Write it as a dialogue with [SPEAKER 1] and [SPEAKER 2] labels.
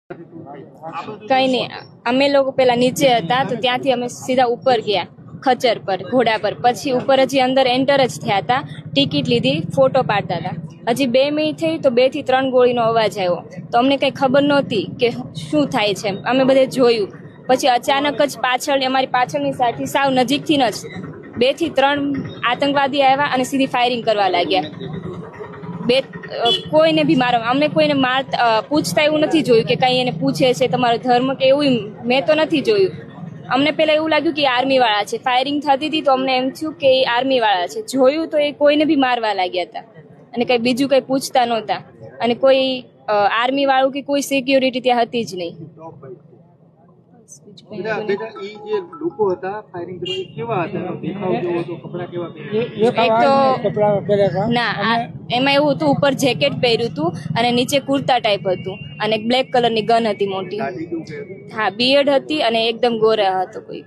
[SPEAKER 1] કઈ નહીં, અમે લોકો પેલા નીચે હતા તો ત્યાંથી અમે સીધા ઉપર ગયા ખચર પર, ઘોડા પર. પછી ઉપર હજી અંદર એન્ટર જ થયા હતા, ટિકિટ લીધી, ફોટો પાડતા હતા. હજી 2 મિનિટ થઈ તો 2 થી 3 ગોળીનો અવાજ આવ્યો. તો અમને કઈ ખબર નહોતી કે શું થાય છે. અમે બધે જોયું. પછી અચાનક જ પાછળ, અમારી પાછળની સાઈડથી સાવ નજીકથી જ 2 થી 3 આતંકવાદી આવ્યા અને સીધી ફાયરિંગ કરવા લાગ્યા. કોઈને બી મારવા, અમને કોઈને પૂછતા એવું નથી જોયું કે કઈ એને પૂછે છે તમારો ધર્મ કે એવું, મેં તો નથી જોયું. અમને પેલા એવું લાગ્યું કે આર્મી વાળા છે. ફાયરિંગ થતી હતી તો અમને એમ થયું કે એ આર્મી વાળા છે. જોયું તો એ કોઈને બી મારવા લાગ્યા હતા અને કઈ બીજું કઈ પૂછતા નહોતા. અને કોઈ આર્મી વાળું કે કોઈ સિક્યોરિટી ત્યાં હતી જ નહીં. ના, એમાં એવું હતું, ઉપર જેકેટ પહેર્યું હતું અને નીચે કુર્તા ટાઈપ હતું અને બ્લેક કલરની ગન હતી મોટી. હા, બિયર્ડ હતી અને એકદમ ગોરા હતો કોઈ.